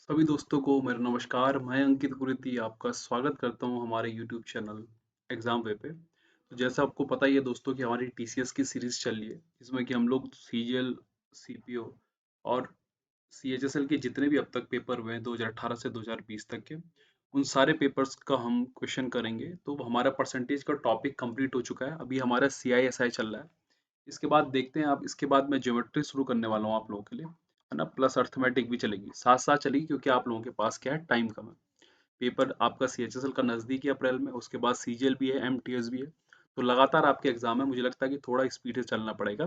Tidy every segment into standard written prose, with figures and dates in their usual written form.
सभी दोस्तों को मेरा नमस्कार। मैं अंकित गुरुती आपका स्वागत करता हूं हमारे यूट्यूब चैनल एग्जाम वे पे। तो जैसा आपको पता ही है दोस्तों कि हमारी टीसीएस की सीरीज चल रही है, जिसमें कि हम लोग सीजीएल, सीपीओ और सीएचएसएल के जितने भी अब तक पेपर हुए हैं 2018 से 2020 तक के, उन सारे पेपर्स का हम क्वेश्चन करेंगे। तो हमारा परसेंटेज का टॉपिक कंप्लीट हो चुका है। अभी हमारा सीआईएसआई चल रहा है। इसके बाद देखते हैं, आप इसके बाद मैं ज्योमेट्री शुरू करने वाला हूँ आप लोगों के लिए, है ना। प्लस अर्थमेटिक भी चलेगी, साथ साथ चलेगी, क्योंकि आप लोगों के पास क्या है, टाइम कम है। पेपर आपका सीएचएसएल का नजदीक है अप्रैल में, उसके बाद सीजीएल भी है, एमटीएस भी है। तो लगातार आपके एग्जाम है, मुझे लगता है कि थोड़ा स्पीड से चलना पड़ेगा।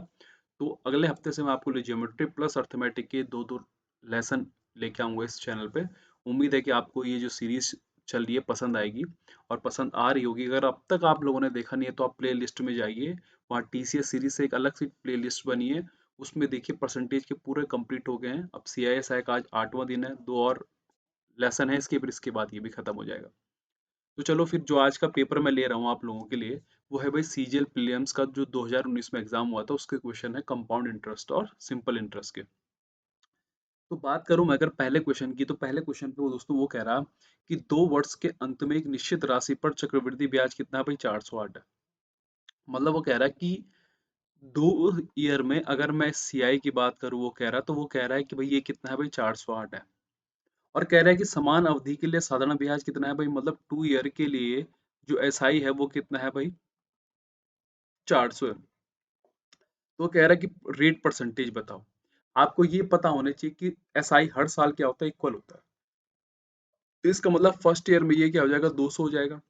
तो अगले हफ्ते से मैं आपको ज्योमेट्री प्लस अर्थमेटिक के दो दो लेसन लेके आऊंगा इस चैनल पे। उम्मीद है कि आपको ये जो सीरीज चल रही है पसंद आएगी और पसंद आ रही होगी। अगर अब तक आप लोगों ने देखा नहीं है तो आप प्ले लिस्ट में जाइए, वहाँ टीसीएस सीरीज से एक अलग सी प्ले लिस्ट बनी है, उसमें देखिए परसेंटेज के पूरे कंप्लीट हो गए हैं। अब सीआईएसआई का आज 8वां दिन है, 2 और लेसन है इसके, फिर इसके बाद ये भी खत्म हो जाएगा। तो चलो फिर, जो आज का पेपर मैं ले रहा हूँ आप लोगों के लिए, वो है भाई सीजीएल प्रीलिम्स का, जो 2019 में एग्जाम हुआ था, उसके क्वेश्चन है कंपाउंड इंटरेस्ट और सिंपल इंटरेस्ट के। तो बात करूं मैं अगर पहले क्वेश्चन की, तो पहले क्वेश्चन पे वो दोस्तों वो कह रहा कि 2 वर्ष के अंत में एक निश्चित राशि पर चक्रवृद्धि ब्याज कितना है भाई, 408 है। मतलब वो कह रहा है कि 2 ईयर में, अगर मैं सीआई की बात करूं, वो कह रहा, तो वो कह रहा है कि भाई ये कितना है भाई, 408 है। और कह रहा है कि समान अवधि के लिए साधारण ब्याज कितना है भाई, मतलब 2 ईयर के लिए जो एसआई है वो कितना है भाई, 400 है। तो कह रहा है कि रेट परसेंटेज बताओ। आपको ये पता होना चाहिए कि एसआई हर साल क्या होता है, इक्वल होता है। तो इसका मतलब फर्स्ट ईयर में ये क्या हो जाएगा, 200 हो जाएगा।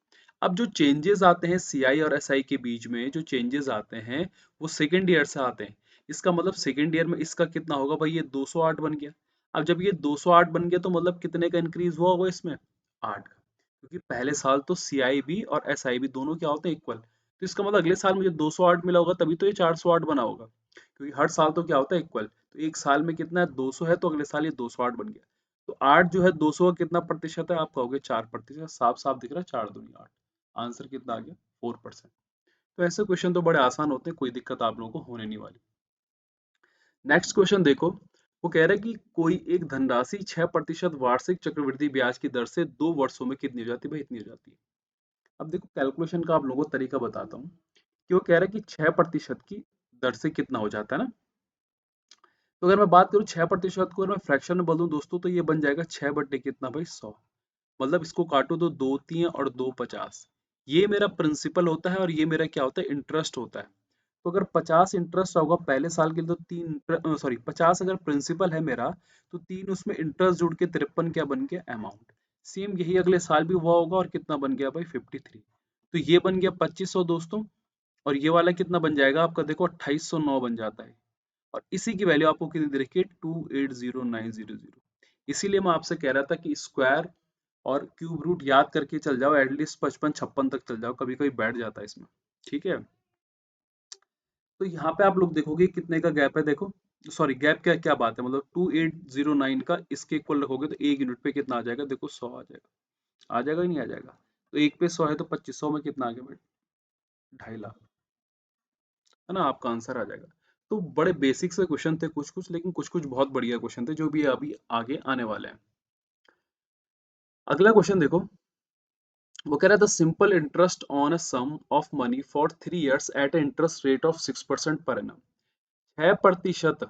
अब जो चेंजेस आते हैं सीआई और एसआई के बीच में, जो चेंजेस आते हैं वो सेकेंड ईयर से आते हैं। इसका मतलब सेकेंड ईयर में इसका कितना होगा भाई, ये 208 बन गया। अब जब ये 208 बन गया तो मतलब कितने का इंक्रीज हुआ होगा इसमें, 8 का। क्योंकि पहले साल तो सीआई भी और एसआई भी दोनों क्या होते हैं, इक्वल। तो इसका मतलब अगले साल मुझे 208 मिला होगा, तभी तो ये 408 बना होगा। क्योंकि हर साल तो क्या होता है, इक्वल। तो एक साल में कितना है, 200 है, तो अगले साल ये 208 बन गया। तो 8 जो है 200 का कितना प्रतिशत है, आप कहोगे 4%। साफ साफ दिख रहा है, 4 दूनी 8। आंसर कितना आ गया, 4%। तो ऐसे क्वेश्चन तो बड़े आसान होते हैं, कोई दिक्कत आप लोगों को होने नहीं वाली। नेक्स्ट क्वेश्चन देखो, वो कह रहा है कि कोई एक धनराशि 6% वार्षिक चक्रवृद्धि ब्याज की दर से 2 वर्षों में कितनी हो जाती है भाई, इतनी हो जाती है। अब देखो, कैलकुलेशन का आप लोगों को तरीका बताता हूँ कि वो कह रहा है कि 6% की दर से कितना हो जाता है ना। तो अगर मैं बात करूँ 6% को, अगर मैं फ्रैक्शन में बदलूं दोस्तों, तो ये बन जाएगा 6 बटे कितना भाई, 100। मतलब इसको काटो तो 2 3 और 2 50। ये मेरा प्रिंसिपल होता है और ये मेरा क्या होता है, इंटरेस्ट होता है। तो अगर 50 इंटरेस्ट होगा पहले साल के लिए, तो 50 अगर प्रिंसिपल है मेरा, तो 3 उसमें इंटरेस्ट जुड़ के 53 क्या बन गया, अमाउंट। सेम यही अगले साल भी हुआ होगा, और कितना बन गया भाई, 53। तो ये बन गया 2500 दोस्तों। और ये वाला कितना बन जाएगा आपका, देखो 2809 बन जाता है। और इसी की वैल्यू आपको कितनी दे रखी है, 280900। इसीलिए मैं आपसे कह रहा था कि स्क्वायर और क्यूब रूट याद करके चल जाओ, एटलीस्ट 55 56 तक चल जाओ, कभी कभी बैठ जाता है इसमें। ठीक है। तो यहाँ पे आप लोग देखोगे कितने का गैप है, देखो। सॉरी, गैप क्या क्या बात है, मतलब 2809 का इसके इक्वल रखोगे तो 1 यूनिट पे कितना आ जाएगा, देखो 100 आ जाएगा। आ जाएगा ही नहीं आ जाएगा। तो 1 पे 100 है, तो 2500 में कितना आ गया भाई, 2.5 लाख, है ना। आपका आंसर आ जाएगा। तो बड़े बेसिक से क्वेश्चन थे कुछ कुछ, लेकिन कुछ कुछ बहुत बढ़िया क्वेश्चन थे, जो भी अभी आगे आने वाले हैं। अगला क्वेश्चन देखो, वो कह रहा था simple interest on a sum of money for 3 years at interest rate of 6% per annum. 6%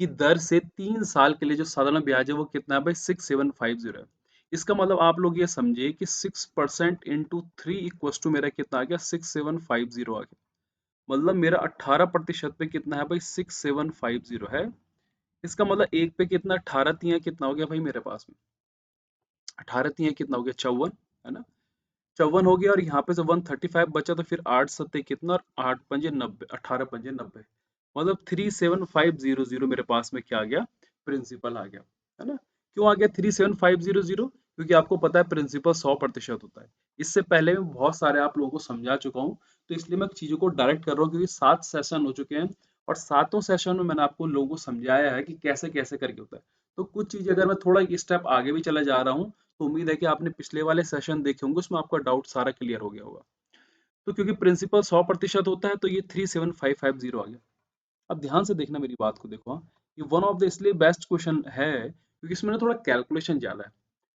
की दर से 3 साल के लिए जो साधारण ब्याज है वो कितना है भाई, 6750 है। इसका मतलब आप लोग ये समझिए कि 6% इंटू 3 इक्वस टू मेरा कितना आ गया, 6750 आ गया। मतलब मेरा 18% पे कितना है भाई, 6750 है। इसका मतलब एक पे कितना, 18 कितना हो गया भाई मेरे पास में, 18 कितना हो गया, 54, है ना। 54 हो गया, और यहाँ पे से 135 बचा, तो फिर 8 सत्ते कितना, और 8 पंजे 90, 18 पंजे 90। मतलब 37500 मेरे पास में क्या आ गया, प्रिंसिपल आ गया, है ना। क्यों आ गया 37500, क्योंकि आपको पता है प्रिंसिपल 100% होता है। इससे पहले मैं बहुत सारे आप लोगों को समझा चुका हूँ। तो इसलिए मैं चीजों को डायरेक्ट कर रहा हूँ, क्योंकि 7 सेशन हो चुके हैं, और सातों सेशन में मैंने आपको लोगों को समझाया है कि कैसे कैसे करके होता है। तो कुछ चीजें अगर मैं थोड़ा स्टेप आगे भी चला जा रहा हूँ, तो उम्मीद है कि आपने पिछले वाले सेशन देखे होंगे, उसमें आपका डाउट सारा क्लियर हो गया होगा। तो क्योंकि प्रिंसिपल 100% होता है, तो ये 37550 आ गया। अब ध्यान से देखना मेरी बात को, देखो हाँ। ये वन ऑफ द इसलिए बेस्ट क्वेश्चन है, क्योंकि इसमें ना थोड़ा कैलकुलेशन ज्यादा है।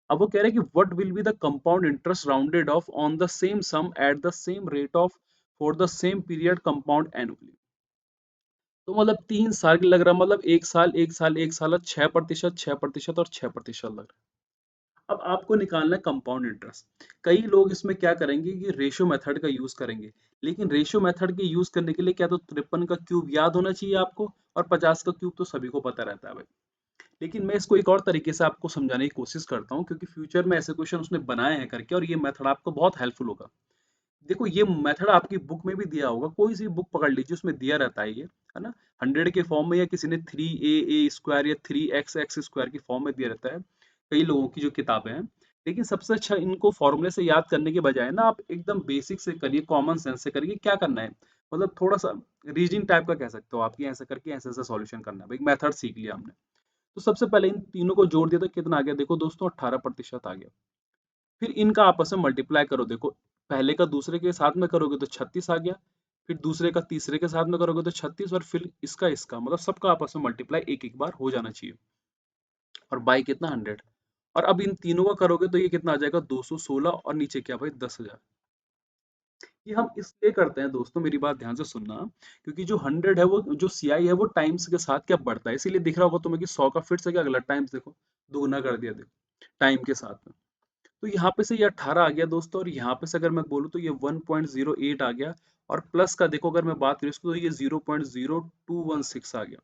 अब वो कह रहे हैं कि what will be the compound interest rounded off on the same sum at the same rate of for the same period compound annually. तो मतलब 3 साल की लग रहा है, मतलब एक साल और 6%, 6% और 6% लग रहा है। अब आपको निकालना है कंपाउंड इंटरेस्ट। कई लोग इसमें क्या करेंगे कि रेशियो मेथड का यूज करेंगे, लेकिन रेशियो मेथड के यूज करने के लिए क्या तो 53 का क्यूब याद होना चाहिए आपको, और 50 का क्यूब तो सभी को पता रहता है भाई। लेकिन मैं इसको एक और तरीके से आपको समझाने की कोशिश करता हूँ, क्योंकि फ्यूचर में ऐसे क्वेश्चन उसने बनाए हैं करके, और ये मेथड आपको बहुत हेल्पफुल होगा। देखो ये मेथड आपकी बुक में भी दिया होगा, कोई सी बुक पकड़ लीजिए उसमें दिया रहता है ये, है ना। 100 के फॉर्म में, या किसी ने 3a स्क्वायर या 3x स्क्वायर की फॉर्म में दिया रहता है, कई लोगों की जो किताबें हैं। लेकिन सबसे अच्छा इनको फॉर्मूले से याद करने के बजाय ना आप एकदम बेसिक से करिए, कॉमन सेंस से करिए। क्या करना है, मतलब थोड़ा सा रीजनिंग टाइप का कह सकते हो आप, कि ऐसा करके ऐसे ऐसे सॉल्यूशन करना है भाई, मेथड सीख लिया हमने। तो सबसे पहले इन तीनों को जोड़ दिया तो कितना आ गया, देखो दोस्तों 18% आ गया। फिर इनका आपस में मल्टीप्लाई करो, देखो पहले का दूसरे के साथ में करोगे तो 36 आ गया, फिर दूसरे का तीसरे के साथ में करोगे तो 36, और फिर इसका इसका, मतलब सबका आपस में मल्टीप्लाई एक एक बार हो जाना चाहिए। और बाई कितना 100। और अब इन तीनों का करोगे तो ये कितना आ जाएगा 216, और नीचे क्या भाई 10,000। ये हम इसलिए करते हैं दोस्तों, मेरी बात ध्यान से सुनना, क्योंकि जो 100 है वो जो सीआई है वो टाइम्स के साथ क्या बढ़ता है, इसीलिए दिख रहा होगा तुम्हें कि 100 का फिर से क्या अगला टाइम्स देखो, दोगुना कर दिया देखो टाइम के साथ में। तो यहाँ पे से ये 18 आ गया दोस्तों, और यहाँ पे से अगर मैं बोलूँ तो ये 1.08 आ गया। और प्लस का देखो अगर मैं बात करूँ इसको, तो ये 0.0216 आ गया।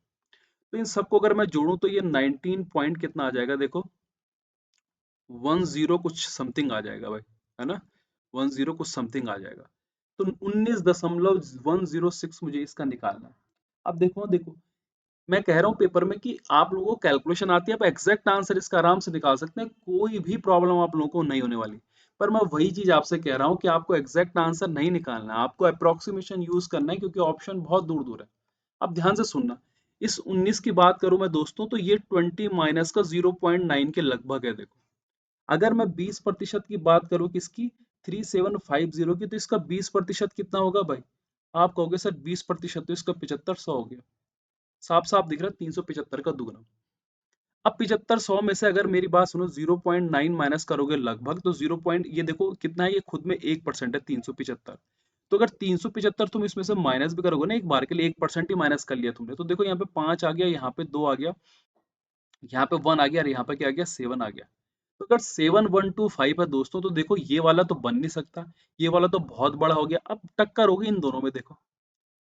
तो इन सबको अगर मैं जोड़ूं तो ये 19 पॉइंट कितना आ जाएगा देखो, 10 कुछ समथिंग आ जाएगा भाई, है ना। 10 कुछ समथिंग आ जाएगा। तो 19.106 मुझे इसका निकालना है। अब देखो देखो, मैं कह रहा हूँ पेपर में कि आप लोगों को कैलकुलेशन आती है, आप एग्जैक्ट आंसर इसका आराम से निकाल सकते हैं, कोई भी प्रॉब्लम आप लोगों को नहीं होने वाली। पर मैं वही चीज आपसे कह रहा हूँ कि आपको एग्जैक्ट आंसर नहीं निकालना है, आपको अप्रोक्सीमेशन यूज करना है, क्योंकि ऑप्शन बहुत दूर दूर है। अब ध्यान से सुनना, इस 19 की बात करूं मैं दोस्तों, तो ये 20 माइनस का 0.9 के लगभग है देखो। अगर मैं 20% की बात करूं किसकी, 3750 की, तो इसका 20% कितना होगा भाई। आप कहोगे सर 20% तो इसका 7500 हो गया। साफ साफ दिख रहा है 375 का दुगना। अब 7500 में से अगर मेरी बात सुनो 0.9 माइनस करोगे लगभग, तो 0 पॉइंट ये देखो कितना है, ये खुद में 1% है 375। तो अगर 375 तुम इसमें से माइनस भी करोगे ना, एक बार के लिए 1% ही माइनस कर लिया तुमने, तो देखो यहाँ पे 5 आ गया, यहाँ पे 2 आ गया, यहाँ पे 1 आ गया, और यहाँ पे क्या आ गया 7 आ गया। तो अगर 7125 है दोस्तों, तो देखो ये वाला तो बन नहीं सकता, ये वाला तो बहुत बड़ा हो गया। अब टक्कर होगी इन दोनों में, देखो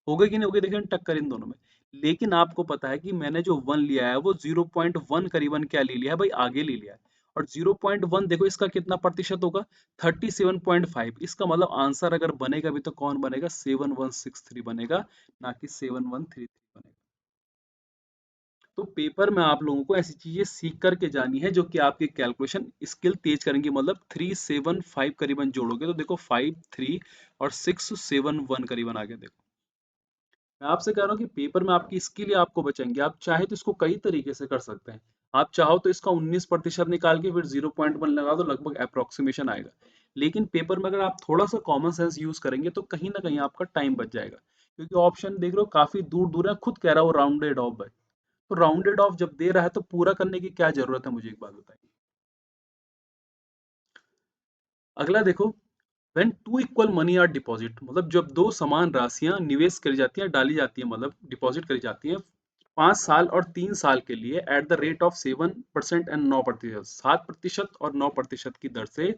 हो गई कि नहीं हो गई, देखिए टक्कर इन दोनों में। लेकिन आपको पता है कि मैंने जो 1 लिया है वो 0.1 करीबन क्या ले लिया है भाई, आगे ले लिया है। और 0.1 देखो इसका कितना प्रतिशत होगा, 37.5। इसका मतलब आंसर अगर बनेगा भी तो कौन बनेगा, 7163 बनेगा, ना कि 7133 बनेगा। तो पेपर में आप लोगों को ऐसी चीजें सीख करके जानी है जो कि आपकी कैलकुलेशन स्किल तेज करेंगे। मतलब 375 करीबन जोड़ोगे तो देखो 53 और 671 करीबन आ गया देखो। मैं आपसे कह रहा हूँ कि पेपर में आपकी इसके लिए आपको बचेंगे। आप चाहे तो इसको कई तरीके से कर सकते हैं। आप चाहो तो इसका 19% निकाल के फिर 0.1 लगा दो, लगभग अप्रोक्सीमेशन आएगा। लेकिन पेपर में अगर आप थोड़ा सा कॉमन सेंस यूज करेंगे तो कहीं ना कहीं आपका टाइम बच जाएगा, क्योंकि ऑप्शन देख रहे हो काफी दूर दूर है, खुद कह रहा है वो राउंडेड ऑफ है। तो राउंडेड ऑफ जब दे रहा है तो पूरा करने की क्या जरूरत है, मुझे एक बात बताइए। अगला देखो, when two equal money are deposit, मतलब जब दो समान राशियां निवेश करी जाती हैं, डाली जाती हैं, मतलब डिपॉजिट करी जाती हैं 5 साल और 3 साल के लिए eight the rate of 7% and 9%, 7% और 9% की दर से,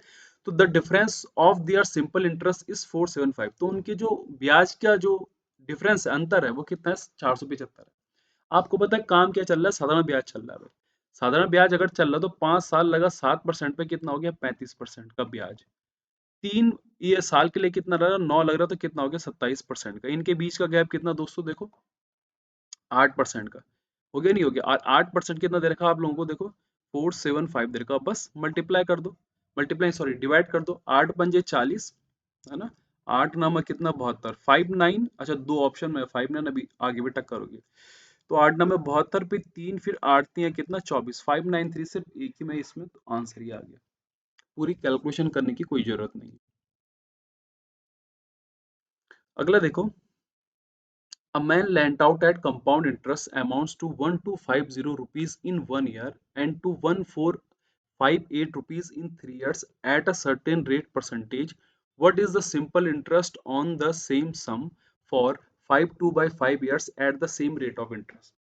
तो the difference of their simple interest is 475। तो उनके जो ब्याज का जो डिफरेंस है, अंतर है, वो कितना है, 475 है। आपको पता है काम क्या चल रहा है, साधारण ब्याज चल रहा है भाई। साधारण ब्याज अगर चल रहा है तो 5 साल लगा 7% पे कितना हो गया, 35% का ब्याज। 3 ये साल के लिए कितना लग रहा, 9 लग रहा, तो कितना हो गया 27% का। इनके बीच का गैप कितना दोस्तों देखो, 8% का। हो गया नहीं हो गया, और 8% कितना दे रखा आप लोगों को देखो, 475 दे रखा। बस मल्टीप्लाई कर दो, मल्टीप्लाई सॉरी डिवाइड कर दो, 8 पंजे 40, है ना। 8 9 में कितना 72, 5 9, अच्छा दो ऑप्शन में 5 9 अभी आगे भी टक्कर होगी। तो 8 9 में 72 पे 3, फिर 8 3 कितना 24, 593 सिर्फ एक ही में इसमें, तो आंसर ही आ गया। पूरी कैलकुलेशन करने की कोई जरूरत नहीं। अगला देखो, A man lent out at compound interest amounts to 1250 rupees in 1 year and to 1458 rupees in 3 years at a certain rate percentage. What is the simple interest on the same sum for 52 by 5 years at the same rate of interest?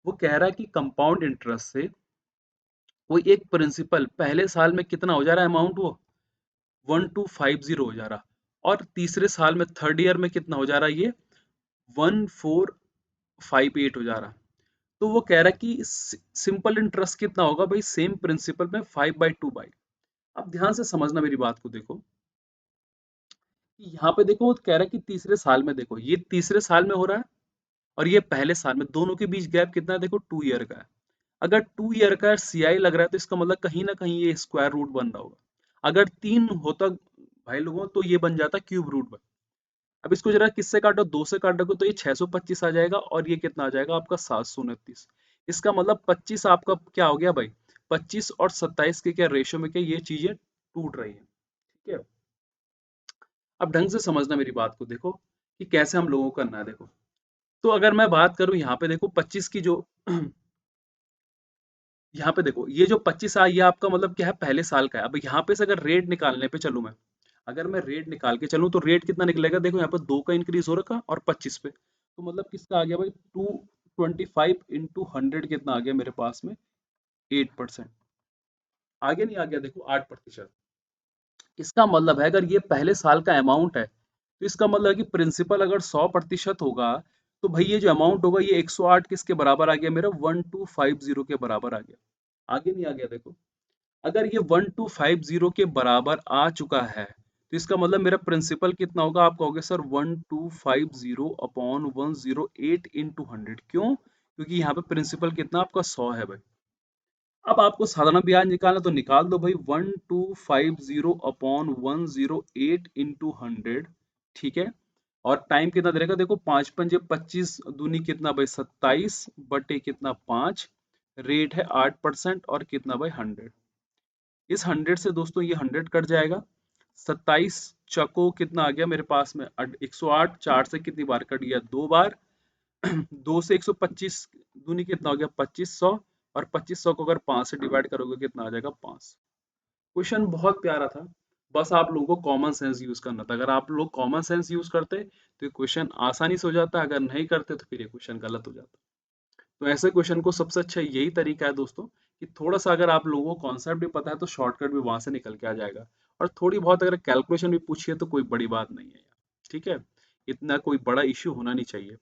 वो कह रहा है कि compound interest से कोई एक principal पहले साल में कितना हो जा रहा है अमाउंट, वो 1250 हो जा रहा, और तीसरे साल में थर्ड ईयर में कितना हो जा रहा है ये 1458 हो जा रहा। तो वो कह रहा है कि सिंपल इंटरेस्ट कितना होगा भाई सेम प्रिंसिपल में 5/2। अब ध्यान से समझना मेरी बात को, देखो कि यहाँ पे देखो वो कह रहा है कि तीसरे साल में, देखो ये तीसरे साल में हो रहा है और ये पहले साल में, दोनों के बीच गैप कितना है, देखो 2 ईयर का है। अगर 2 ईयर का सीआई लग रहा है तो इसका मतलब कहीं ना कहीं ये स्क्वायर रूट बन रहा होगा। अगर 3 होता भाई लोगों तो ये बन जाता क्यूब रूट। अब इसको जरा किससे काटो, 2 से काटोगे तो ये 625 आ जाएगा और ये कितना आ जाएगा आपका 729। इसका मतलब 25 आपका क्या हो गया भाई, 25 और 27 के क्या रेशियो में क्या ये चीजें टूट रही है। ठीक है, अब ढंग से समझना मेरी बात को, देखो कि कैसे हम लोगों को करना है। देखो तो अगर मैं बात करूं यहाँ पे, देखो 25 की जो यहाँ पे देखो ये जो 25 आ, ये आपका मतलब क्या है पहले साल का है। अब यहाँ पे से अगर रेट निकालने पे चलूं मैं, अगर मैं रेट निकाल के चलूं तो रेट कितना निकलेगा, देखो यहाँ पे 2 का इंक्रीज हो रखा और 25 पे, तो मतलब किसका आ गया भाई 225 इंटू 100 कितना आ गया मेरे पास में 8%। आगे नहीं आ गया, देखो 8%। इसका मतलब है अगर ये पहले साल का अमाउंट है तो इसका मतलब है कि प्रिंसिपल अगर 100% होगा तो भाई ये जो अमाउंट होगा ये 108 किसके बराबर आ गया मेरा 1250 के बराबर आ गया। आगे नहीं आ गया, देखो अगर ये 1250 के बराबर आ चुका है तो इसका मतलब मेरा प्रिंसिपल कितना होगा, आप कहोगे सर 1250 अपॉन 108 इंटू 100। क्यों, क्योंकि यहाँ पे प्रिंसिपल कितना आपका 100 है भाई। अब आपको साधारण ब्याज निकालना तो निकाल दो भाई 1250 अपॉन 108 इंटू 100। ठीक है, और टाइम कितना दे रहेगा, देखो 5×5 = 25, दूनी कितना भाई 27 बटे कितना 5, रेट है 8% और कितना भाई 100। इस 100 से दोस्तों ये 100 कट जाएगा, 27 चको कितना आ गया मेरे पास में 108, 4 से कितनी बार कट गया 2 बार, 2 से 125 दूनी कितना हो गया 2500, और 2500 को अगर 5 से डिवाइड करोगे कितना आ जाएगा 5। क्वेश्चन बहुत प्यारा था, बस आप लोगों को कॉमन सेंस यूज करना था। अगर आप लोग कॉमन सेंस यूज करते तो ये क्वेश्चन आसानी से हो जाता, अगर नहीं करते तो फिर ये क्वेश्चन गलत हो जाता। तो ऐसे क्वेश्चन को सबसे अच्छा यही तरीका है दोस्तों कि थोड़ा सा अगर आप लोगों को कॉन्सेप्ट भी पता है तो शॉर्टकट भी वहां से निकल के आ जाएगा, और थोड़ी बहुत अगर कैलकुलेशन भी पूछिए तो कोई बड़ी बात नहीं है यार। ठीक है, इतना कोई बड़ा इश्यू होना नहीं चाहिए।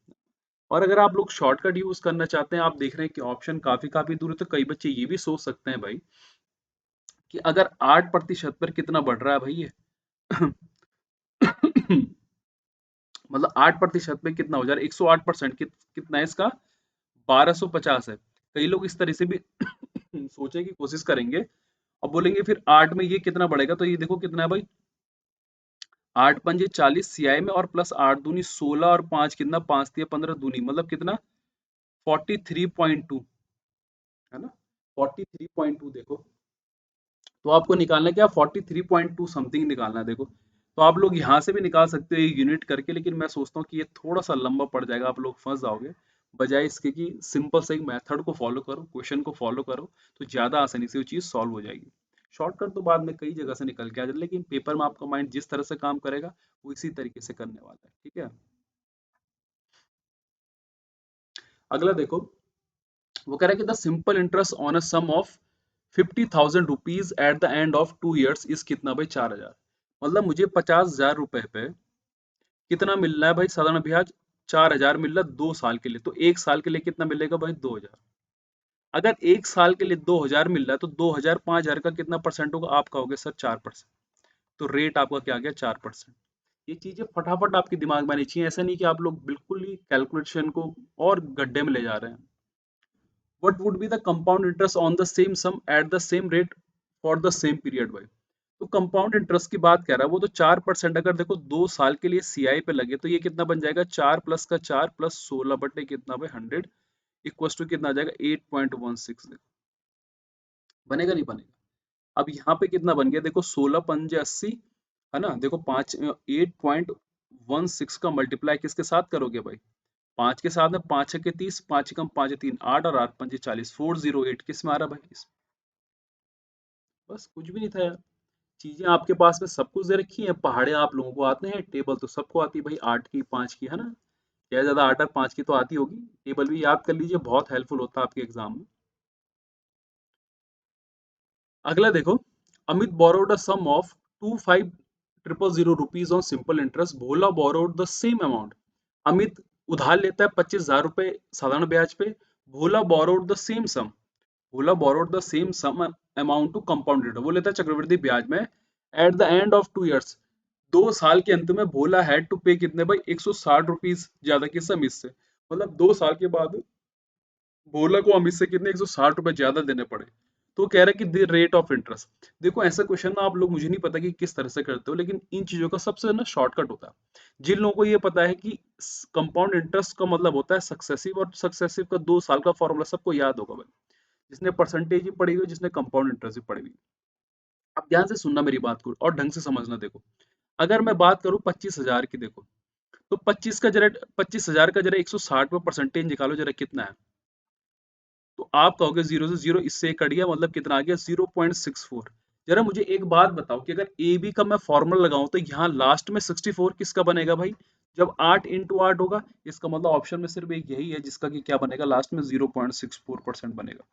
और अगर आप लोग शॉर्टकट यूज करना चाहते हैं, आप देख रहे हैं कि ऑप्शन काफी काफी दूर है, तो कई बच्चे ये भी सोच सकते हैं भाई कि अगर 8% पर कितना बढ़ रहा है भाई ये मतलब 8% में कितना हो जा रहा है 108%, कितना है इसका 1250 है। कई लोग इस तरह से भी सोचने की कोशिश करेंगे और बोलेंगे फिर 8 में ये कितना बढ़ेगा, तो ये देखो कितना है भाई 8×5 = 40 सीआई में, और प्लस 8 दूनी 16 और 5 कितना 5×3 = 15 दूनी मतलब कितना 43.2 है ना, 43.2। देखो तो आपको निकालना है क्या 43.2 समथिंग निकालना है। देखो तो आप लोग यहाँ से भी निकाल सकते हो यूनिट करके, लेकिन मैं सोचता हूँ कि ये थोड़ा सा लंबा पड़ जाएगा, आप लोग फंस जाओगे। बजाय इसके कि सिंपल से एक मेथड को फॉलो करो, क्वेश्चन को फॉलो करो, तो ज्यादा आसानी से वो चीज सॉल्व हो जाएगी। शॉर्टकट तो बाद में कई जगह से निकल के आ जाए, लेकिन पेपर में आपका माइंड जिस तरह से काम करेगा वो इसी तरीके से करने वाला है। ठीक है, अगला देखो वो कह रहा है कि the simple interest on a sum of 50,000 rupees at the end of 2 years is कितना भाई 4,000। मतलब मुझे 50,000 रुपए पे कितना मिल रहा है भाई साधारण ब्याज 4,000 मिल रहा है 2 साल के लिए, तो एक साल के लिए कितना मिलेगा भाई 2,000। अगर एक साल के लिए 2,000 मिल रहा है तो 2,000 5,000 का कितना परसेंट होगा, आपका हो गया सर 4%। तो रेट आपका क्या आ गया 4%। ये चीजें फटाफट आपके दिमाग में आनी चाहिए, ऐसा नहीं कि आप लोग बिल्कुल ही कैलकुलेशन को और गड्ढे में ले जा रहे हैं। What would be the compound interest on the same sum at the same rate for the same period भाई। तो कंपाउंड इंटरेस्ट की बात कर रहा है वो, तो 4% अगर देखो 2 साल के लिए सीआई पे लगे तो ये कितना बन जाएगा 4 प्लस का 4 प्लस 16 बटे कितना भाई 100 इक्वल टू कितना आ जाएगा 8.16। देखो बनेगा नहीं बनेगा। अब यहाँ पे कितना बन गया देखो 16×5 = 80 है ना, देखो 8.16 का मल्टीप्लाई किसके साथ करोगे भाई 5 के साथ में 5 छक्के 30, 5 एकम 5 3 8 और 8 पंजे 40, 408 किस में आ रहा भाई? बस कुछ भी नहीं था यार। चीजें आपके पास में सब कुछ दे रखी है, पहाड़े आप लोगों को आते हैं, टेबल तो सबको आती है भाई, 8 की 5 की है ना, क्या ज्यादा 8 और 5 की तो आती होगी। टेबल भी याद कर लीजिए, बहुत हेल्पफुल होता है आपके एग्जाम में। अगला देखो, Amit borrowed a sum of 25,000 rupees on simple interest, Bhola borrowed the same amount. Amit उधार लेता है 25,000 रुपए साधारण ब्याज पे, Bhola borrowed the same sum, Bhola borrowed the same sum amount to compound interest, वो लेता है चक्रवृद्धि ब्याज में at the end of 2 years. 2 साल के अंत में भोला हैड टू पे कितने भाई? 160 रुपीज ज्यादा किस अमित से, मतलब 2 साल के बाद भोला को अमित से कितने 160 रुपए ज्यादा देने पड़े। तो कह रहा है कि द रेट ऑफ इंटरेस्ट। देखो ऐसा क्वेश्चन ना आप लोग, मुझे नहीं पता कि किस तरह से करते हो, लेकिन इन चीजों का सबसे ना शॉर्टकट होता है। जिन लोगों को ये पता है कि कंपाउंड इंटरेस्ट का मतलब होता है सक्सेसिव, और सक्सेसिव का 2 साल का फॉर्मूला सबको याद होगा भाई, जिसने परसेंटेज भी पढ़ी हुई, जिसने कंपाउंड इंटरेस्ट भी पढ़ी हुई। अब ध्यान से सुनना मेरी बात को और ढंग से समझना। देखो अगर मैं बात करूं 25,000 की, देखो तो 25,000 का जरा 160 में परसेंटेज निकालो जरा कितना है। तो आप कहोगे जीरो से जीरो इससे कट गया, मतलब कितना आ गया? 0.64। जरा मुझे एक बात बताओ कि अगर ए बी का मैं फॉर्मूला लगाऊं तो यहाँ लास्ट में 64 किसका बनेगा भाई? जब 8 × 8 होगा, इसका मतलब ऑप्शन में सिर्फ एक यही है जिसका कि क्या बनेगा? लास्ट में 0.64% बनेगा।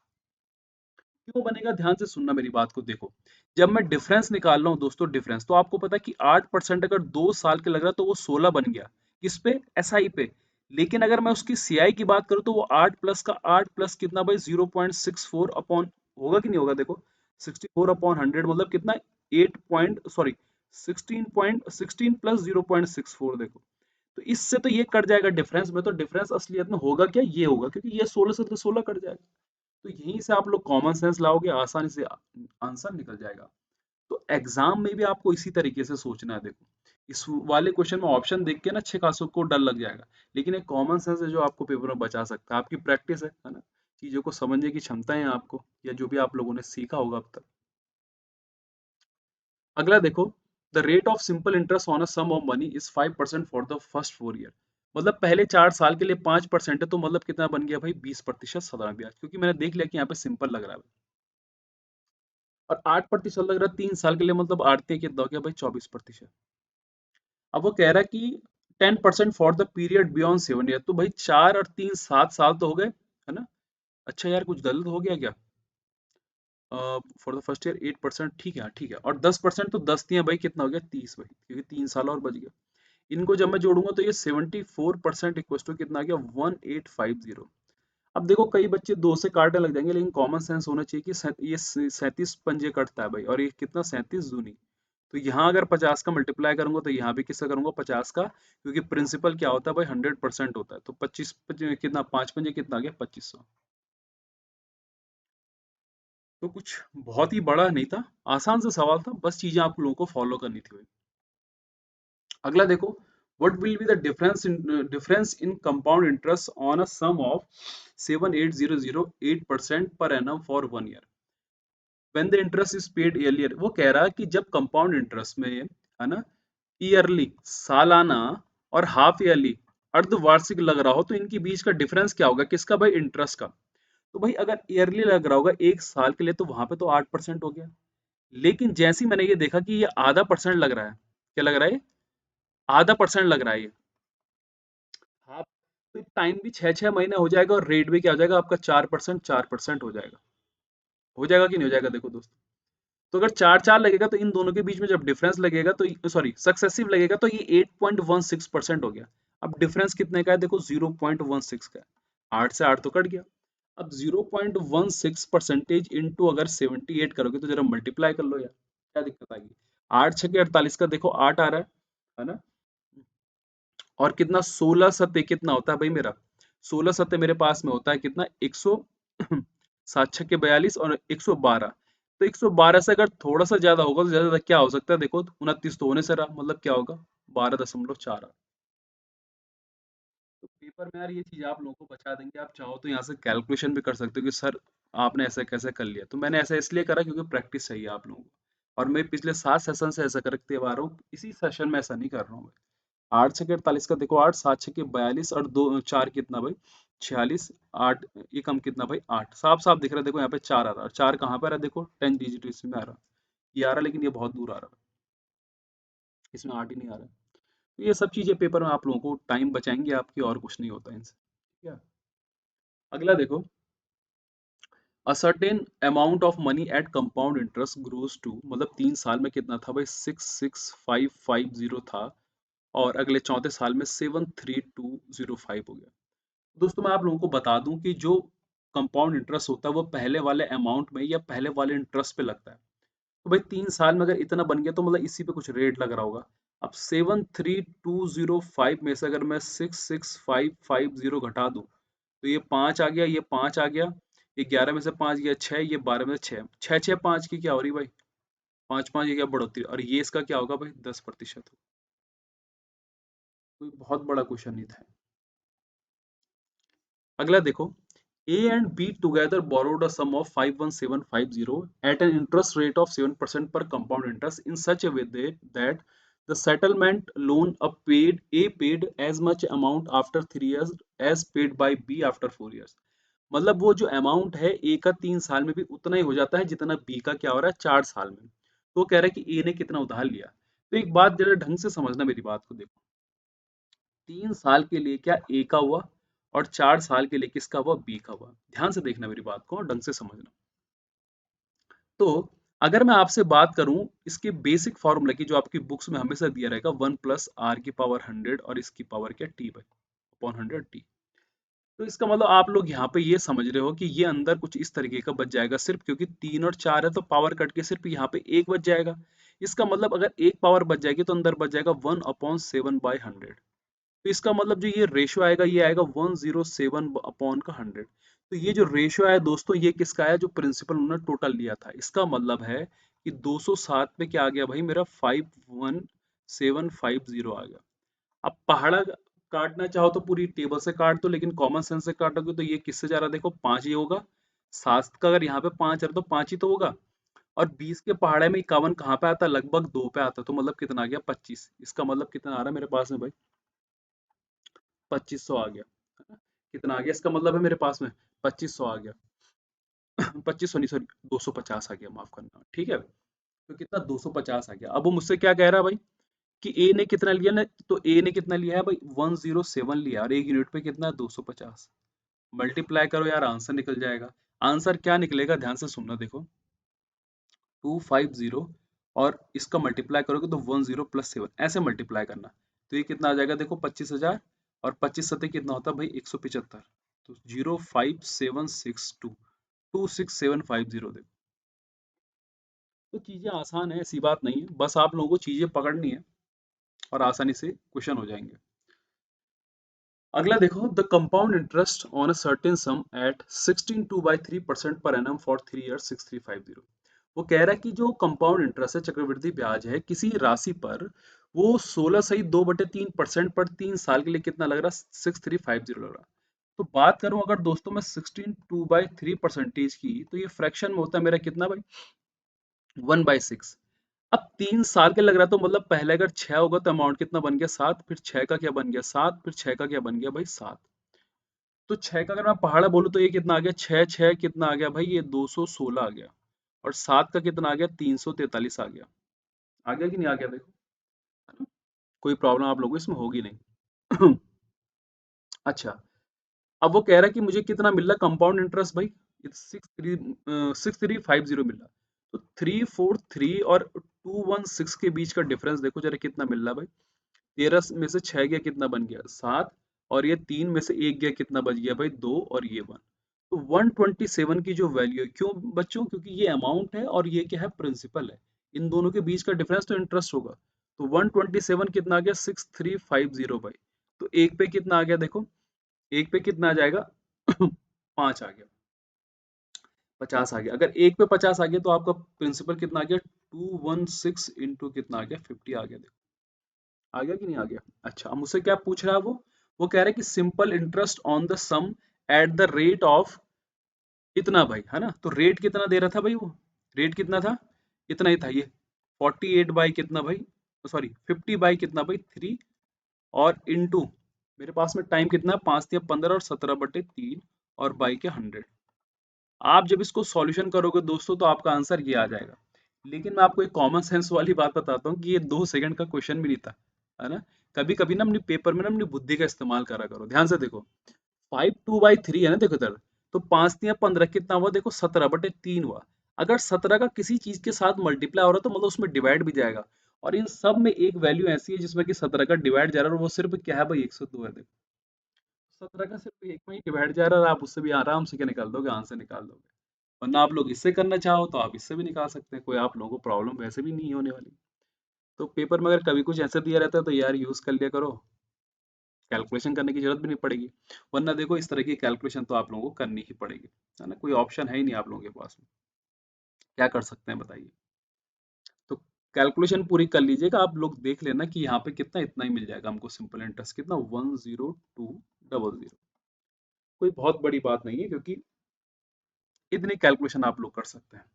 क्यों बनेगा? ध्यान से सुनना मेरी बात को। देखो जब मैं डिफरेंस निकाल रहा हूँ दोस्तों, डिफरेंस तो आपको पता है कि 8% अगर 2 साल के लग रहा तो वो 16 बन गया। किस पे? एसआई पे। लेकिन अगर मैं उसकी सीआई की बात करूँ तो वो 8 प्लस का 8 प्लस कितना भाई? 0.64 अपॉन, होगा कि नहीं होगा? देखो 64/100 मतलब कितना? 8 पॉइंट सॉरी 16 प्लस 0.64। देखो तो इससे तो ये कट जाएगा डिफरेंस में, तो डिफरेंस असलियत में होगा क्या? ये होगा, क्योंकि ये 16 से तो 16 कट जाएगा। तो यहीं से आप लोग कॉमन सेंस लाओगे, आसानी से आंसर निकल जाएगा। तो एग्जाम में भी आपको इसी तरीके से सोचना है। देखो इस वाले क्वेश्चन में ऑप्शन देख के ना अच्छे खासों को डर लग जाएगा, लेकिन एक कॉमन सेंस है जो आपको पेपर में बचा सकता है, आपकी प्रैक्टिस है ना, चीजों को समझने की क्षमता है आपको, या जो भी आप लोगों ने सीखा होगा अब तक। अगला देखो, the rate of simple interest on a sum of money is 5% for the first 4 year. मतलब पहले 4 साल के लिए 5% है, तो मतलब कितना बन गया भाई? 20% साधारण ब्याज, क्योंकि मैंने देख लिया कि यहाँ पे सिंपल लग रहा है। और 8% लग रहा है 3 साल के लिए, मतलब आड़ती कितना हो गया भाई? 24%। अब वो कह रहा है कि 10% for the period beyond 7 year, तो भाई 4 और 3 7 साल तो हो गए, है ना? अच्छा यार कुछ गलत हो गया क्या? फॉर द फर्स्ट ईयर 8%, ठीक है, हाँ, ठीक है। और 10% तो 10 भाई कितना हो गया? 30 भाई, क्योंकि 3 साल और बच गया। इनको जब मैं जोड़ूंगा तो ये 74% इक्वल टू कितना आ गया? 1850। अब देखो कई बच्चे दो से काटने लग जाएंगे, लेकिन कॉमन सेंस होना चाहिए कि ये 37 पंजे कटता है भाई, और ये कितना? 37 दूनी। तो यहाँ अगर 50 का मल्टीप्लाई करूंगा तो यहाँ भी किसका करूंगा? 50 का, क्योंकि प्रिंसिपल क्या होता है भाई? 100% होता है। तो 25 कितना? 5 पंजे कितना आ गया? 2500। तो कुछ बहुत ही बड़ा नहीं था, आसान सा सवाल था, बस चीजें आप लोगों को फॉलो करनी थी भाई। अगला देखो, what will be the difference in compound interest on a sum of 7,800 per annum for 1 year when the interest is paid yearly. वो कह रहा है कि जब कंपाउंड इंटरेस्ट में, है ना, ईयरली सालाना और हाफ ईयरली अर्धवार्षिक लग रहा हो, तो इनके बीच का डिफरेंस क्या होगा? किसका भाई? इंटरेस्ट का। तो भाई अगर ईयरली लग रहा होगा 1 साल के लिए, तो वहां पे तो 8% हो गया। लेकिन जैसे ही मैंने ये देखा कि ये आधा परसेंट लग रहा है, क्या लग रहा है? आधा परसेंट लग रहा है ये। हाँ, तो टाइम भी 6 6 महीने हो जाएगा, और रेट भी क्या हो जाएगा आपका? 4%, 4% हो जाएगा। हो जाएगा कि नहीं हो जाएगा? देखो दोस्तों, तो अगर 4 4 लगेगा तो इन दोनों के बीच में जब डिफरेंस लगेगा तो सॉरी सक्सेसिव लगेगा, तो ये 8.16% हो गया। अब डिफरेंस कितने का है? देखो 0.16 का है। 8 से 8 तो कट गया। अब 0.16% इंटू अगर 78 करोगे तो जरा मल्टीप्लाई कर लो यार, क्या दिक्कत आएगी? 8 6 48 का देखो 8 आ रहा है ना? और कितना? 16 सत्ते कितना होता है भाई मेरा? 16 सत्ते मेरे पास में होता है कितना? 100 7 6 42 और 112। तो 112 से अगर थोड़ा सा ज्यादा होगा तो ज्यादा क्या हो सकता है? देखो 29 तो होने से रहा, मतलब क्या होगा? 12.4। तो पेपर में यार ये चीज आप लोगों को बचा देंगे। आप चाहो तो यहाँ से कैलकुलेशन भी कर सकते हो कि सर आपने ऐसा कैसे कर लिया। तो मैंने ऐसा इसलिए करा क्योंकि प्रैक्टिस चाहिए आप लोगों को, और मैं पिछले 7 सेशन से ऐसा करते आ रहा हूँ, इसी सेशन में ऐसा नहीं कर रहा हूँ। 8 छके 48 का देखो 8, 7 छके 42 और 2 4 कितना भाई 46, 8 ये कम कितना भाई 8, साफ साफ दिख रहा है देखो यहाँ पे 4 आ रहा है, 4 कहाँ पे आ रहा है देखो 10 डिजिट इसमें आ रहा है, ये आ रहा है लेकिन ये बहुत दूर आ रहा है, इसमें 8 ही नहीं आ रहा है। तो ये सब चीजें पेपर में आप लोगों को टाइम बचाएंगे आपकी, और कुछ नहीं होता इनसे, ठीक है। अगला देखो, a certain amount of money at compound interest grows to, मतलब 3 साल में कितना था भाई 66550 था, और अगले चौथे साल में 73205 हो गया। दोस्तों मैं आप लोगों को बता दूं कि जो कंपाउंड इंटरेस्ट होता है वो पहले वाले अमाउंट में या पहले वाले इंटरेस्ट पे लगता है। तो भाई 3 साल में अगर इतना बन गया तो मतलब इसी पे कुछ रेट लग रहा होगा। अब 73205 में से अगर मैं 66550 घटा दूं तो ये 5 आ गया, ये 5 आ गया, ये 11 में से 5 गया 6, ये 12 में से 6, 6 6 5 की क्या हो रही भाई 5 5, ये क्या बढ़ोतरी, और ये इसका क्या होगा भाई 10%। कोई बहुत बड़ा क्वेश्चन नहीं था। अगला देखो, A and B together borrowed a sum of 51750 at an interest rate of 7% per compound interest in such a way that the settlement loan A paid as much amount after 3 years as paid by B after 4 years। मतलब वो जो amount है ए का 3 साल में भी उतना ही हो जाता है जितना बी का क्या हो रहा है 4 साल में। तो वो कह रहा है कि ए ने कितना उधार लिया। तो एक बात जरा ढंग से समझना मेरी बात को, देखो 3 साल के लिए क्या ए का हुआ और 4 साल के लिए किसका हुआ बी का हुआ, ध्यान से देखना मेरी बात को और ढंग से समझना। तो अगर मैं आपसे बात करूं इसके बेसिक फॉर्मूला की जो आपकी बुक्स में हमेशा दिया रहेगा 1 + r⁻100 और इसकी पावर क्या टी बाई अपॉन 100 टी। तो इसका मतलब आप लोग यहाँ पे ये समझ रहे हो कि ये अंदर कुछ इस तरीके का बच जाएगा, सिर्फ क्योंकि 3 और 4 है तो पावर कट के सिर्फ यहाँ पे एक बच जाएगा। इसका मतलब अगर एक पावर बच जाएगी तो अंदर बच जाएगा 1/7/100। तो इसका मतलब जो ये रेशियो आएगा ये आएगा 107/100। तो ये जो रेशियो आया दोस्तों ये किसका आया, जो प्रिंसिपल उन्होंने टोटल लिया था। इसका मतलब है कि 207 में क्या आ गया भाई मेरा 51750 आ गया। अब पहाड़ा काटना चाहो तो पूरी टेबल से काट दो, लेकिन कॉमन सेंस से काटोगे तो ये किससे जा रहा है देखो 5 ही होगा। 7 का अगर यहाँ पे 5 है तो 5 ही तो होगा। और 20 के पहाड़े में 51 कहाँ पे आता है, लगभग 2 पे आता है, तो मतलब कितना आ गया 25। इसका मतलब कितना आ रहा है मेरे पास में भाई 2500 आ गया, है ना। कितना आ गया इसका मतलब है मेरे पास में 2500 आ गया। 2500 नहीं सॉरी 250 आ गया, माफ करना, ठीक है। तो कितना 250 आ गया। अब वो मुझसे क्या कह रहा है भाई कि ए ने कितना लिया ना, तो ए ने कितना लिया है भाई 107 लिया और एक यूनिट पे कितना है 250। मल्टीप्लाई करो यार आंसर निकल जाएगा। आंसर क्या निकलेगा ध्यान से सुनना देखो, 250 और इसका मल्टीप्लाई करोगे तो 10 + 7 ऐसे मल्टीप्लाई करना। तो ये कितना आ जाएगा देखो 25,000, और 25 सतह कितना होता है भाई 175। तो 05762 26750 देखो। तो चीजें आसान है, ऐसी बात नहीं है, बस आप लोगों को चीजें पकड़नी है और आसानी से क्वेश्चन हो जाएंगे। अगला देखो, the compound interest on a certain sum at 16.2/3% per annum for 3 years 6350। वो कह रहा है कि जो कंपाउंड इंटरेस्ट है चक्रवृद्धि ब्याज है किसी राशि पर, वो 16 सही 2/3% पर 3 साल के लिए कितना लग रहा है 6350 लग रहा है। तो बात करूं अगर दोस्तों मैं 16 2/3% की, तो ये फ्रैक्शन में होता है मेरा कितना भाई 1/6। अब 3 साल के लग रहा है तो मतलब पहले अगर 6 होगा तो अमाउंट कितना बन गया 7, फिर 6 का क्या बन गया 7, फिर 6 का क्या बन गया भाई 7। तो 6 का अगर मैं पहाड़ा बोलूं तो ये कितना आ गया 6 6 कितना आ गया भाई ये 216 आ गया, और 7 का कितना आ गया 343 आ गया। आ गया कि नहीं आ गया देखो, है ना? कोई प्रॉब्लम आप लोगों को इसमें होगी नहीं। अच्छा, अब वो कह रहा है कि मुझे कितना मिल रहा कंपाउंड इंटरेस्ट भाई 6350 मिल रहा। तो 343 और 216 के बीच का डिफरेंस देखो जरा कितना मिल रहा है भाई। 13 में से 6 गया कितना बन गया 7, और ये 3 में से 1 गया कितना बच गया भाई 2, और ये 1। तो 127 की जो वैल्यू है, क्यों बच्चों, क्योंकि ये अमाउंट है और ये क्या है प्रिंसिपल है, इन दोनों के बीच का डिफरेंस तो इंटरेस्ट होगा। तो 127 कितना आ गया 6350 भाई। तो एक पे कितना आ गया देखो, एक पे कितना आ जाएगा 5 आ गया, 50 आ गया। अगर एक पे 50 आ गया तो आपका प्रिंसिपल कितना आ गया 216 इंटू कितना आ गया 50 आ गया। आ गया कि नहीं आ गया। अच्छा, अब मुझसे क्या पूछ रहा है वो कह रहा है कि simple interest on the sum at the rate of इतना भाई, है ना। तो रेट कितना दे रहा था भाई, वो रेट कितना था, इतना ही था ये 48 बाई कितना भाई, सॉरी 50 बाई कितना भाई 3, और इनटू मेरे पास में टाइम कितना है, 5 या 15 और 17/3 और बाई के 100। आप जब इसको सॉल्यूशन करोगे दोस्तों तो आपका आंसर ये आ जाएगा। लेकिन मैं आपको एक कॉमन सेंस वाली बात बताता हूँ कि ये 2 सेकंड का क्वेश्चन भी नहीं था, है ना। कभी कभी ना अपनी पेपर में ना अपनी बुद्धि का इस्तेमाल करा करो। ध्यान से देखो, 5/2/3 है ना, देखो इधर। तो 5 या 15 कितना हुआ, देखो 17/3 हुआ। अगर 17 का किसी चीज के साथ मल्टीप्लाई हो रहा है तो मतलब उसमें डिवाइड भी जाएगा। और इन सब में एक वैल्यू ऐसी है जिसमें कि 17 का डिवाइड जा रहा है और वो सिर्फ क्या है भाई, 102 है। देखो 17 का सिर्फ एक में ही डिवाइड जा रहा है और आप उससे भी आराम से क्या निकाल दोगे, आंसर निकाल दोगे। वरना आप लोग इससे करना चाहो तो आप इससे भी निकाल सकते हैं, कोई आप लोगों को प्रॉब्लम वैसे भी नहीं होने वाली। तो पेपर में अगर कभी कुछ ऐसा दिया रहता है तो यार यूज कर लिया करो, कैलकुलेशन करने की जरूरत भी नहीं पड़ेगी। वरना देखो इस तरह की कैलकुलेशन तो आप लोगों को करनी ही पड़ेगी, है ना। कोई ऑप्शन है ही नहीं आप लोगों के पास में, क्या कर सकते हैं बताइए। तो कैलकुलेशन पूरी कर लीजिएगा, आप लोग देख लेना कि यहाँ पे कितना, इतना ही मिल जाएगा हमको सिंपल इंटरेस्ट कितना, 10200। कोई बहुत बड़ी बात नहीं है क्योंकि इतनी कैलकुलेशन आप लोग कर सकते हैं।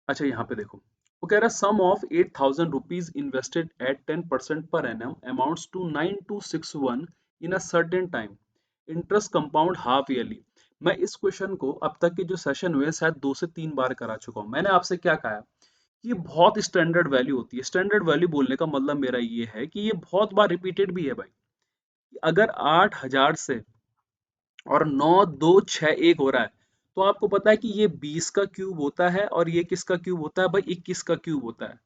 अच्छा यहाँ पे देखो, वो कह रहा है sum of 8,000 rupees invested at 10% per annum amounts to 9261 in a certain time, interest compound half yearly. मैं इस क्वेश्चन को अब तक के जो सेशन हुए हैं, शायद 2 से 3 बार करा चुका हूँ। मैंने आपसे क्या कहा, ये बहुत स्टैंडर्ड वैल्यू होती है। स्टैंडर्ड वैल्यू बोलने का मतलब मेरा ये है कि ये बहुत बार रिपीटेड भी है भाई। अगर 8,000 से और 9,261 हो रहा है तो आपको पता है कि ये 20 का क्यूब होता है और ये किसका क्यूब होता है भाई, 21 का क्यूब होता है।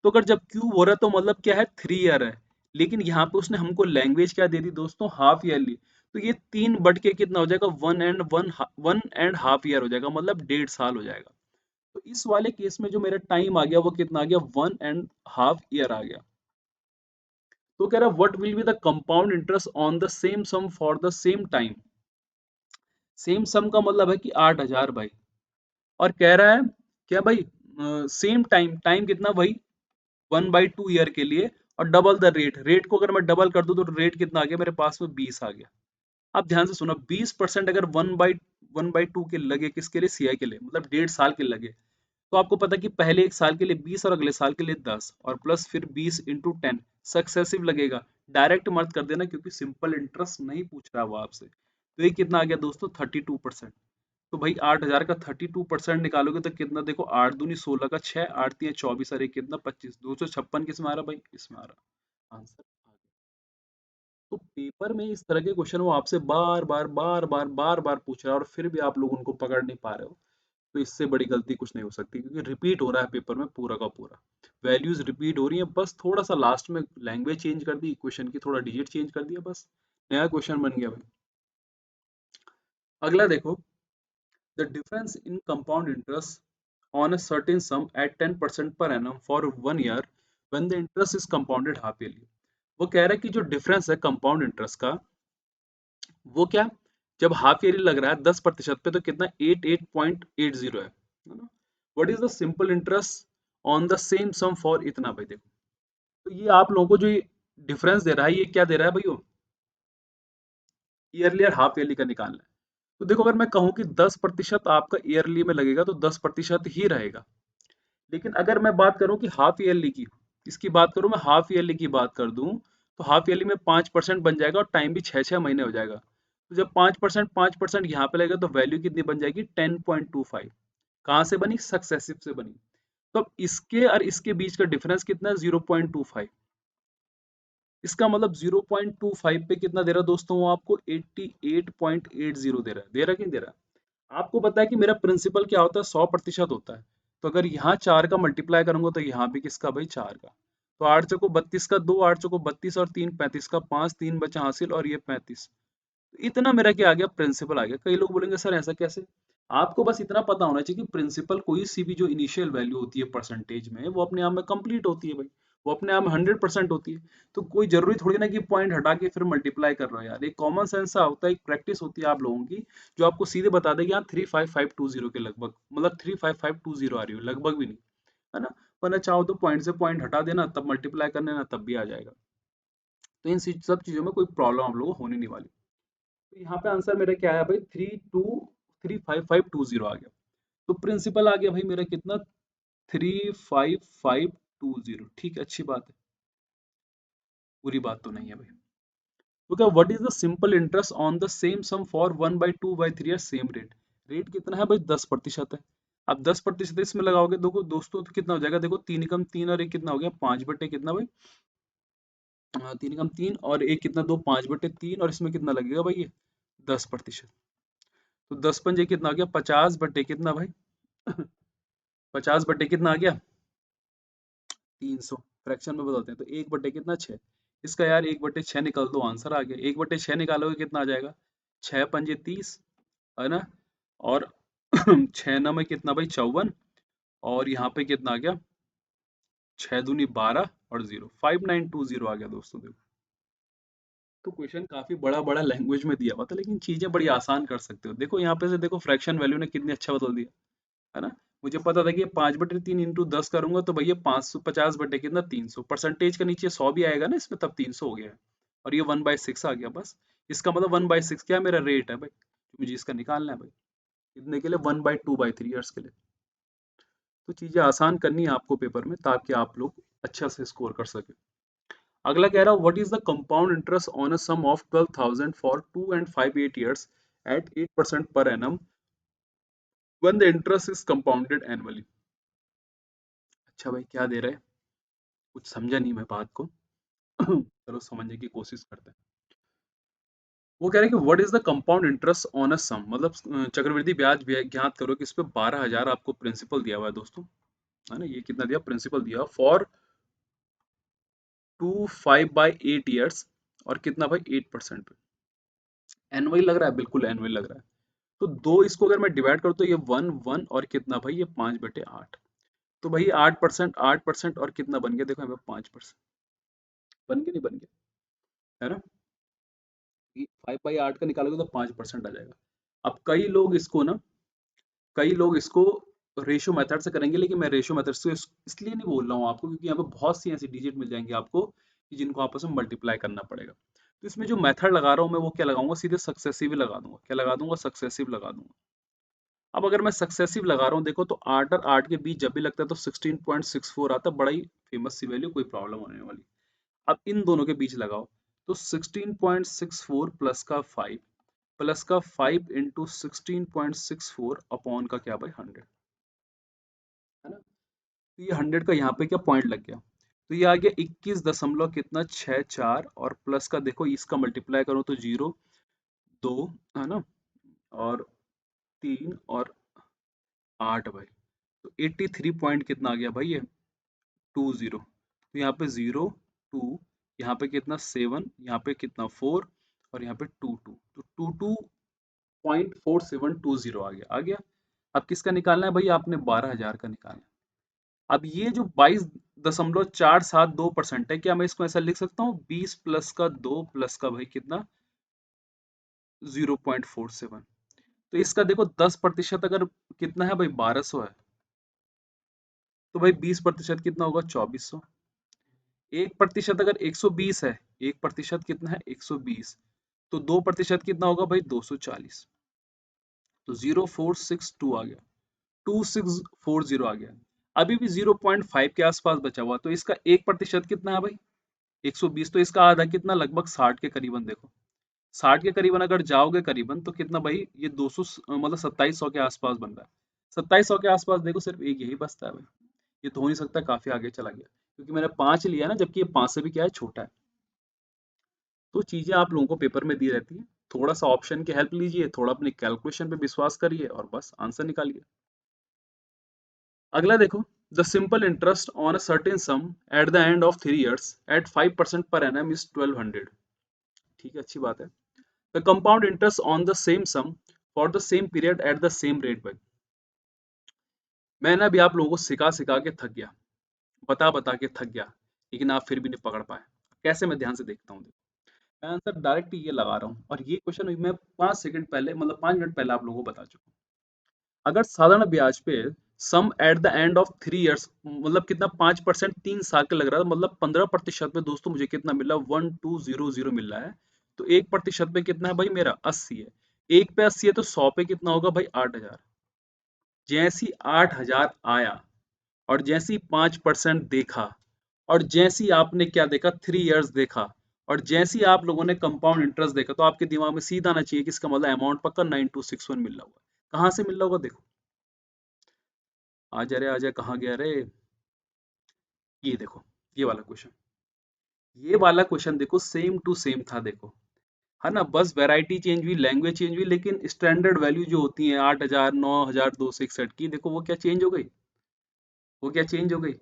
तो अगर जब क्यूब हो रहा है तो मतलब क्या है, 3 ईयर है। लेकिन यहाँ पे उसने हमको लैंग्वेज क्या दे दी दोस्तों, हाफ ईयरली। तो ये 3 बढ़ के कितना हो जाएगा, 1 and 1 हाफ ईयर हो जाएगा, मतलब 1.5 साल हो जाएगा। तो इस वाले केस में जो मेरा टाइम आ गया वो कितना आ गया, 1.5 ईयर आ गया। तो कह रहा what will be the compound interest on the same sum for the same time. Same sum का मतलब है कि 8,000 भाई। और कह रहा है क्या भाई, सेम टाइम, टाइम कितना भाई, 1/2 ईयर के लिए। और डबल द रेट, रेट को अगर मैं डबल कर दूं तो रेट कितना आ गया मेरे पास में, 20 आ गया। आप ध्यान से सुनो, 20% अगर 1/2 के लगे, किसके लिए, सीआई के लिए, मतलब 1.5 साल के लगे। तो आपको पता है कि पहले 1 साल के लिए 20 और अगले साल के लिए 10 और प्लस फिर 20 × 10 सक्सेसिव लगेगा। डायरेक्ट मर्ज कर देना क्योंकि सिंपल इंटरेस्ट नहीं पूछ रहा वो आपसे। तो ये कितना आ गया दोस्तों, 32%। तो भाई 8,000 का 32% निकालोगे तो कितना, देखो 8 दूनी 16 का 6, 8 3 24, अरे कितना 25, 256 किसमें आ रहा भाई, इसमें आ रहा आंसर आ गया। तो पेपर में इस तरह के क्वेश्चन वो आपसे बार बार बार बार बार बार पूछ रहा है और फिर भी आप लोग उनको पकड़ नहीं पा रहे हो। तो इससे बड़ी गलती कुछ नहीं हो सकती क्योंकि रिपीट हो रहा है पेपर में पूरा का पूरा। वैल्यूज रिपीट हो रही है, बस थोड़ा सा लास्ट में लैंग्वेज चेंज कर दी, क्वेश्चन की थोड़ा डिजिट चेंज कर दिया, बस नया क्वेश्चन बन गया भाई। अगला देखो, the difference in compound interest on a certain sum at 10% per annum for 1 year when the interest is compounded half yearly। वो कह रहा है कि जो डिफरेंस है कंपाउंड इंटरेस्ट का, वो क्या, जब हाफ ईयरली लग रहा है 10% पे तो कितना, 88.80 है ना। What is the simple interest on the same sum for इतना भाई। देखो तो ये आप लोगों को जो डिफरेंस दे रहा है, ये क्या दे रहा है भाई, ईयरली और हाफ ईयरली का निकालना है। तो देखो अगर मैं कहूँ कि 10% आपका ईयरली में लगेगा तो 10% ही रहेगा। लेकिन अगर मैं बात करूं कि हाफ ईयरली की, इसकी बात करूं, मैं हाफ ईयरली की बात कर दूं तो हाफ ईयरली में 5% बन जाएगा और टाइम भी 6 6 महीने हो जाएगा। तो जब 5% यहाँ पे लगेगा तो वैल्यू कितनी बन जाएगी, 10.25। कहाँ से बनी, सक्सेसिव से बनी। तो अब इसके और इसके बीच का डिफरेंस कितना है, 0.25। इसका मतलब 0.25 पे कितना दे रहा है दोस्तों, वो आपको 88.80 दे रहा है, दे रहा है कि नहीं दे रहा है। आपको पता है कि मेरा प्रिंसिपल क्या होता है, 100% होता है। तो अगर यहाँ 4 का मल्टीप्लाई करूंगा तो यहाँ भी किसका भाई, 4 का। तो 8 चौको 32 का 2, 8 चौको 32 और 3 35 का 5, 3 बचा हासिल और ये 35। इतना मेरा क्या आ गया, प्रिंसिपल आ गया। कई लोग बोलेंगे सर ऐसा कैसे। आपको बस इतना पता होना चाहिए कि प्रिंसिपल कोई सी भी जो इनिशियल वैल्यू होती है परसेंटेज में, वो अपने आप में कंप्लीट होती है भाई। वो अपने आप में 100% होती है। तो कोई जरूरी थोड़ी ना कि पॉइंट हटा के फिर मल्टीप्लाई कर रहा है यार। एक कॉमन सेंस सा होता है, एक प्रैक्टिस होती है आप लोगों की, जो आपको सीधे बता देगी यहाँ 35520 के लगभग, मतलब 35520 आ रही हो, लगभग भी नहीं, है ना। वरना चाहो तो पॉइंट से पॉइंट हटा देना, तब मल्टीप्लाई करने ना, तब भी आ जाएगा। तो इन सब चीजों में कोई प्रॉब्लम आप लोगों को होने नहीं वाली। तो यहाँ पे आंसर मेरा क्या आया भाई, 35520 आ गया। तो प्रिंसिपल आ गया भाई मेरा कितना, 35520। ठीक है, अच्छी बात है। पूरी बात तो नहीं है भाई। तो क्या what is the simple interest on the same sum for 1/2/3 same rate. Rate कितना है भाई, 10% है। अब 10% इसमें लगाओगे देखो दोस्तों तो कितना हो जाएगा, देखो 3 एकम 3 और एक कितना हो गया 5/, कितना भाई 3 एकम 3 और एक कितना 2, 5/3 और इसमें कितना लगेगा भाई ये 10%। तो 10 पंजे कितना आ गया 50/, कितना भाई 50/, कितना आ गया 300। फ्रैक्शन में बदलते हैं तो 1/, कितना 6। इसका यार 1/6 निकाल दो, आंसर आ गया। 1/6 निकालोगे कितना आ जाएगा 6 पंजे 30, है ना। और 6 में कितना भाई 54, और यहाँ पे कितना आ गया 6 दूनी 12 और 0, 5920 आ गया दोस्तों देखो। तो क्वेश्चन काफी बड़ा बड़ा लैंग्वेज में दिया हुआ था, लेकिन चीजें बड़ी आसान कर सकते हो। देखो यहाँ पे से देखो फ्रैक्शन वैल्यू ने कितनी अच्छा बदल दिया, है ना। मुझे पता था कि ये 5/3 इंटू 10 करूंगा तो भैया 550 कितना 300, परसेंटेज का नीचे 100 भी आएगा ना इसमें, तब 300 हो गया है। और ये 1/6 आ गया बस। इसका मतलब 1/6 क्या मेरा रेट है भाई, मुझे इसका निकालना है भाई। कितने के लिए 1/2/3 के लिए। तो चीजें आसान करनी है आपको पेपर में, ताकि आप लोग अच्छा से स्कोर कर सके। अगला कह रहा हूँ what is the compound interest on a sum of 12,000 for 2 and 5 8 years at 8% per annum when the interest is compounded annually. अच्छा भाई क्या दे रहे हैं, कुछ समझा नहीं मैं बात को। चलो समझने की कोशिश करते हैं। वो कह रहे हैं कि what is the compound interest on a sum, मतलब चक्रवृद्धि ब्याज ज्ञात करो कि इस पे 12,000 आपको प्रिंसिपल दिया हुआ है दोस्तों, है ना। ये कितना दिया प्रिंसिपल दिया फॉर 2 5/8 years, और कितना भाई 8% पे। एनुअली लग रहा है, बिल्कुल एनुअली लग रहा है। तो दो इसको अगर मैं डिवाइड करूँ तो ये 1 1 और कितना भाई ये 5/8। तो भाई 8%, 8% और कितना बन गया देखो यहाँ पे 5%। बन गया नहीं बन गया, है ना। 5/8 का निकालोगे तो 5% आ जाएगा। अब कई लोग इसको रेशियो मेथड से करेंगे, लेकिन मैं रेशियो मेथड से इसलिए नहीं बोल रहा हूँ आपको, क्योंकि यहाँ पे बहुत सी ऐसी डिजिट मिल जाएंगे आपको कि जिनको आपस में मल्टीप्लाई करना पड़ेगा। तो इसमें जो मेथड लगा रहा हूँ मैं वो क्या लगाऊंगा, सीधे सक्सेसिव लगा दूंगा। क्या लगा दूंगा, सक्सेसिव लगा दूंगा। अब अगर मैं सक्सेसिव लगा रहा हूँ देखो, तो 8 और 8 के बीच जब भी लगता है तो 16.64 आता है, बड़ा ही फेमस सी वैल्यू, कोई प्रॉब्लम होने वाली। अब इन दोनों के बीच लगाओ, तो 16.64 प्लस का 5, प्लस का 5 इंटू 16.64 अपॉन का क्या भाई 100, है ना। तो ये 100 का यहाँ पे क्या पॉइंट लग गया, तो ये आ गया 21 दशमलव कितना 64, और प्लस का देखो इसका मल्टीप्लाई करो तो 0 2, है ना, और 3 और 8 भाई। तो 83 पॉइंट कितना आ गया भाई ये 20। तो यहाँ पे 0 2, यहाँ पे कितना 7, यहाँ पे कितना 4, और यहाँ पे 2 2, तो 22.4720 आ गया। अब किसका निकालना है भाई, आपने 12,000 का निकालना है। अब ये जो 22.472% है, क्या मैं इसको ऐसा लिख सकता हूँ 20 प्लस का 2 प्लस का भाई कितना 0.47। तो इसका देखो 10% अगर कितना है भाई 1200 है, तो भाई 20% कितना होगा 2400। 1% अगर 120 है, 1% कितना है 120, तो 2% कितना होगा भाई 240। तो 0462 आ गया, 2640 आ गया। अभी भी 0.5 के आसपास बचा हुआ, तो इसका 1% कितना है भाई 120, तो इसका आधा कितना लगभग 60 के करीबन। देखो 60 के करीबन अगर जाओगे करीबन, तो कितना भाई ये 200 मतलब 2700 के आसपास बन रहा है। 2700 के आसपास देखो सिर्फ एक यही बचता है भाई। ये तो हो नहीं सकता, काफी आगे चला गया, क्योंकि मैंने 5 लिया ना, जबकि ये 5 से भी क्या है छोटा है। तो चीजें आप लोगों को पेपर में दी रहती है, थोड़ा सा ऑप्शन की हेल्प लीजिए, थोड़ा अपनी कैलकुलेशन पे विश्वास करिए और बस आंसर निकालिए। अगला देखो, the simple interest on a certain sum at the end of 3 years at 5% per annum is 1200। ठीक है, अच्छी बात है। The compound interest on the same sum for the same period at the same rate by. मैंने अभी आप लोगों को सिखा सिखा के थक गया, बता बता के थक गया, लेकिन आप फिर भी नहीं पकड़ पाए। कैसे, मैं ध्यान से देखता हूँ। मैं आंसर डायरेक्ट ये लगा रहा हूँ, और ये क्वेश्चन मैं 5 सेकंड पहले, मतलब 5 मिनट पहले आप लोगों को बता चुका हूँ। अगर साधारण ब्याज पे sum at the end of 3 years, मतलब कितना 5% 3 साल का लग रहा है, मतलब 15% में दोस्तों मुझे कितना मिल रहा है 1200 मिल रहा है। तो 1% पे कितना है भाई मेरा 80 है। 1 पे 80 है तो 100 पे कितना होगा भाई 8,000। जैसी 8,000 आया, और जैसी 5% देखा, और जैसे ही आपने क्या देखा 3 इयर्स देखा, और जैसे ही आप लोगों ने कंपाउंड इंटरेस्ट देखा, तो आपके दिमाग में सीधा आना चाहिए कि इसका मतलब अमाउंट पक्का 9261 मिल रहा होगा। कहाँ से मिल रहा होगा देखो, आजा रे आजा, कहाँ गया रे, ये देखो, ये वाला क्वेश्चन, ये वाला क्वेश्चन देखो सेम टू सेम था देखो, है ना, बस वैरायटी चेंज हुई, लैंग्वेज चेंज हुई, लेकिन स्टैंडर्ड वैल्यू जो होती है 8000 9261 की, देखो वो क्या चेंज हो गई, वो क्या चेंज हो गई।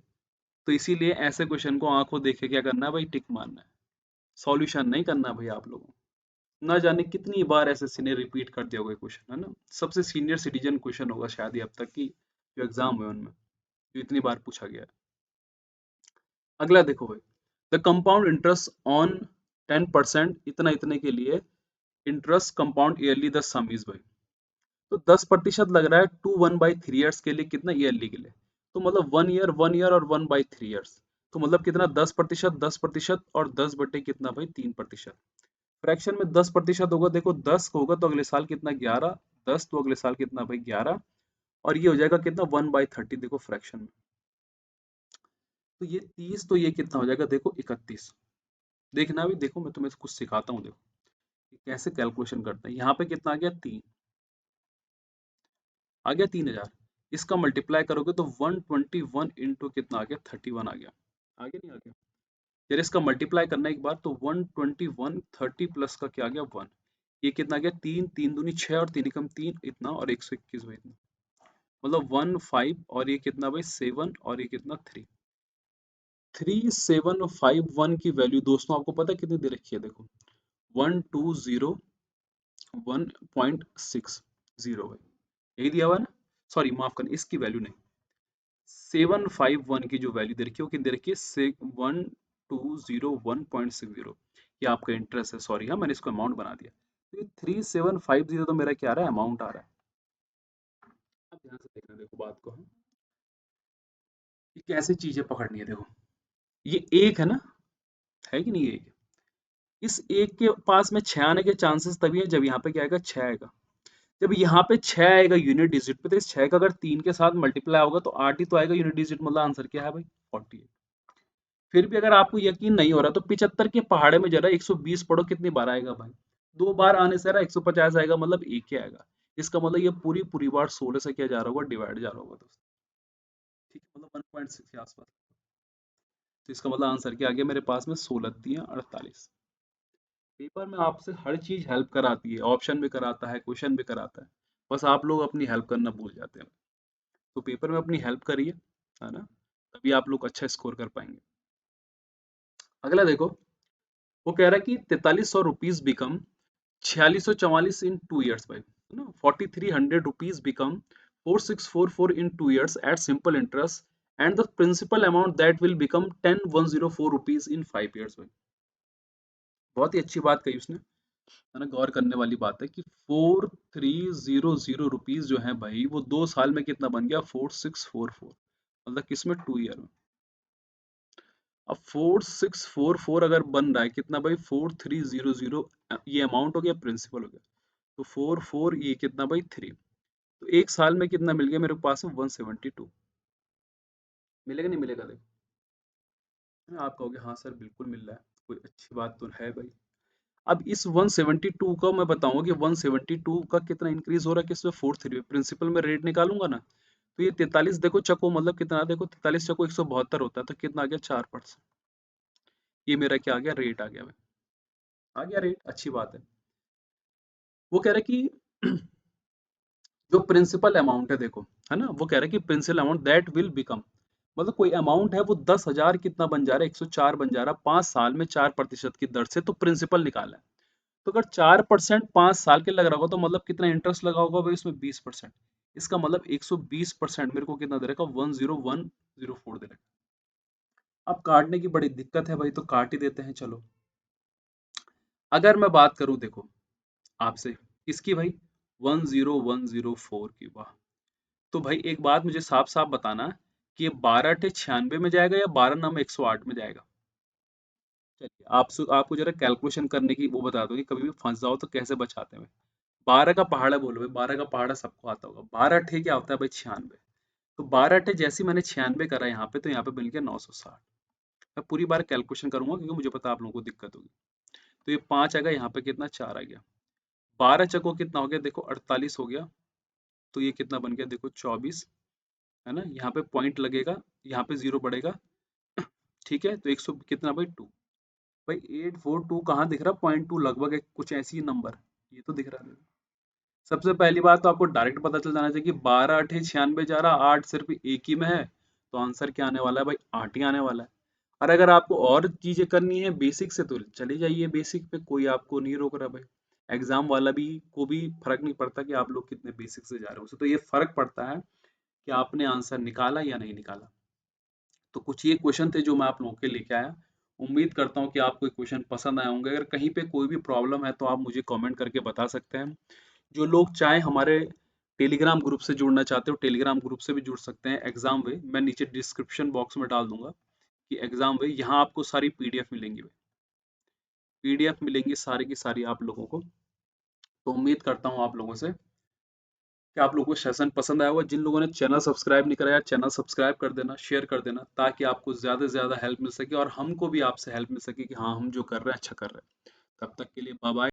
तो इसीलिए ऐसे क्वेश्चन को आंखों देखे क्या करना है भाई, टिक मारना है, सॉल्यूशन नहीं करना भाई आप लोगों को। ना जाने कितनी बार एसएससी ने रिपीट कर दिया होगा क्वेश्चन, है ना, सबसे सीनियर सिटीजन क्वेश्चन होगा शायद ये अब तक की जो एग्जाम हुए उनमें, जो इतनी बार पूछा गया है। अगला देखो भाई, द कंपाउंड इंटरेस्ट ऑन 10% इतना इतने के लिए interest compound yearly the some is भाई, तो 10% लग रहा है टू 1/3 ईयर्स के लिए, कितना ईयरली के लिए, तो मतलब 1 ईयर और 1/3 ईयर्स, तो मतलब कितना 10%, 10% और 10 बटे कितना भाई 3%। फ्रैक्शन में 10% होगा, देखो 10 होगा तो अगले साल कितना 11, 10 तो अगले साल कितना भाई 11, और ये हो जाएगा कितना 1/30 देखो फ्रैक्शन में, तो ये 30, तो ये कितना हो जाएगा देखो 31। देखना भी, देखो मैं तुम्हें कुछ सिखाता हूँ, देखो कि कैसे कैलकुलेशन करते हैं। यहाँ पे कितना आ गया 3, आ गया 3000, इसका मल्टीप्लाई करोगे तो 121 इंटू कितना आ गया 31 आ गया, आगे नहीं आ गया, यार इसका मल्टीप्लाई करना एक बार, तो 121 30 प्लस का क्या आ गया 1, ये कितना आ गया 3, 3 दूनी 6 और 3 एकम 3 इतना, और 121 भाई इतना, मतलब 15, और ये कितना भाई 7, और ये कितना 3, 3751 की वैल्यू दोस्तों आपको पता है कितनी दे रखी है देखो, 1201.60 भाई, यही दिया हुआ है ना, सॉरी माफ करना, इसकी वैल्यू नहीं, 751 की जो वैल्यू दे रखी है वो कितनी दे रखी है 1201.60, ये आपका इंटरेस्ट है, सॉरी हाँ मैंने इसको अमाउंट बना दिया, तो ये 3750 तो मेरा क्या आ रहा है अमाउंट आ रहा है। अब ध्यान से देखना देखो बात को, ये कैसे चीजें पकड़नी है देखो, ये एक है ना, है कि नहीं, एक, इस एक के पास में 6 आने के चांसेस तभी है जब यहाँ पे क्या आएगा 6 आएगा, जब यहाँ पे 6 आएगा यूनिट डिजिट पे, तो इस 6 का अगर 3 के साथ मल्टीप्लाई होगा तो 8 ही तो आएगा यूनिट डिजिट, मतलब आंसर क्या है भाई 48। फिर भी अगर आपको यकीन नहीं हो रहा तो 75 के पहाड़े में जरा 120 पढ़ो, कितनी बार आएगा भाई, 2 बार आने से 150 आएगा, मतलब एक ही आएगा, इसका मतलब ये पूरी पूरी बार 16 से क्या जा रहा होगा डिवाइड जा रहा होगा दोस्तों, ठीक है, मतलब 1.6 के आसपास, तो इसका मतलब आंसर क्या आ गया मेरे पास में 16 तियां 48। पेपर में आपसे हर चीज हेल्प कराती है, ऑप्शन भी कराता है, क्वेश्चन भी कराता है, बस आप लोग अपनी हेल्प करना भूल जाते हैं, तो पेपर में अपनी हेल्प करिए, है ना, तभी आप लोग अच्छा स्कोर कर पाएंगे। अगला देखो, वो कह रहा है कि 4300 रुपीज बिकम 4644 इन 2 years भाई, है ना, 4300 rupees become 4644 in 2 years at simple interest, and the principal amount that will become 10104 rupees in 5 years भाई, बहुत ही अच्छी बात कही उसने, है ना, गौर करने वाली बात है कि 4300 रुपीज जो है भाई, वो 2 साल में कितना बन गया 4644, मतलब किसमें 2 ईयर में। अब 4644 अगर बन रहा है कितना भाई 4300, ये अमाउंट हो गया प्रिंसिपल हो गया, तो 44 ये कितना भाई 3, तो एक साल में कितना मिल गया मेरे पास में 172, मिलेगा नहीं मिलेगा देखो, है ना, आप कहोगे हाँ सर बिल्कुल मिल रहा है, कोई अच्छी बात तो है भाई। अब इस 172 का मैं बताऊंगा कि 172 का कितना इंक्रीज हो रहा है किसमें 43 प्रिंसिपल में रेट निकालूंगा ना, तो ये 43 देखो चको, मतलब कितना देखो 43 चको 172 होता है, तो कितना आ गया 4%, ये मेरा क्या आ गया रेट आ गया भाई, आ गया रेट, अच्छी बात है। वो कह रहा है कि जो प्रिंसिपल अमाउंट है देखो, है ना, वो कह रहा है कि principal amount that will become, मतलब कोई अमाउंट है वो 10,000 कितना बन जा रहा है 104 बन जा रहा है 5 साल में 4% की दर से, तो प्रिंसिपल निकाला है, तो अगर 4% 5 साल के लग रहा होगा तो मतलब कितना इंटरेस्ट लगा होगा भाई उसमें 20%, इसका मतलब 120% मेरे को कितना दे रखा 10104 दे रखा। अब काटने की बड़ी दिक्कत है भाई, तो काट ही देते हैं चलो। अगर मैं बात करूं देखो आपसे इसकी भाई 10104 की, वाह, तो भाई एक बात मुझे साफ साफ बताना कि ये 12 96 में जाएगा या 12 108 में जाएगा। चलिए आपको जरा कैलकुलेशन करने की वो बता दो कि कभी भी फंस जाओ तो कैसे बचाते हैं। 12 का पहाड़ा बोलो भाई, 12 का पहाड़ा सबको आता होगा, 12 क्या होता है भाई 96, तो 12 जैसे ही मैंने 96 करा यहाँ पे, तो यहाँ पे बन गया 960, मैं पूरी बार कैलकुलेशन करूंगा क्योंकि मुझे पता है आप लोगों को दिक्कत होगी। तो ये 5 आएगा, यहाँ पे कितना 4 आ गया। 12 चको कितना हो गया देखो 48 हो गया। तो ये कितना बन गया देखो 24, है ना। यहाँ पे पॉइंट लगेगा, यहाँ पे जीरो बढ़ेगा, ठीक है। तो 100 कितना भाई 2, भाई 842 कहाँ दिख रहा, 0.2 लगभग कुछ ऐसी नंबर ये तो दिख रहा है। सबसे पहली बात तो आपको डायरेक्ट पता चल जाना चाहिए कि 12 8 96 जा रहा, 8 सिर्फ एक ही में है, तो आंसर क्या आने वाला है भाई 8 ही आने वाला है। और अगर आपको और चीजें करनी है बेसिक से तो चले जाइए बेसिक पे, कोई आपको नहीं रोक रहा भाई। एग्जाम वाला भी को भी फर्क नहीं पड़ता कि आप लोग कितने बेसिक से जा रहे हो, उससे तो ये फर्क पड़ता है कि आपने आंसर निकाला या नहीं निकाला। तो कुछ ये क्वेश्चन थे जो मैं आप लोगों के लेके आया। उम्मीद करता हूँ कि आपको ये क्वेश्चन पसंद आए होंगे। अगर कहीं पे कोई भी प्रॉब्लम है तो आप मुझे कमेंट करके बता सकते हैं। जो लोग चाहे हमारे टेलीग्राम ग्रुप से जुड़ना चाहते हो, टेलीग्राम ग्रुप से भी जुड़ सकते हैं। एग्जाम वे मैं नीचे डिस्क्रिप्शन बॉक्स में डाल दूंगा कि एग्जाम वे, यहाँ आपको सारी पीडीएफ मिलेंगी, पीडीएफ मिलेंगी सारी की सारी आप लोगों को। तो उम्मीद करता हूँ आप लोगों से कि आप लोगों को सेशन पसंद आया होगा। जिन लोगों ने चैनल सब्सक्राइब नहीं कराया, चैनल सब्सक्राइब कर देना, शेयर कर देना, ताकि आपको ज़्यादा से ज़्यादा हेल्प मिल सके और हमको भी आपसे हेल्प मिल सके कि हाँ हम जो कर रहे हैं अच्छा कर रहे हैं। तब तक के लिए बाय बाय।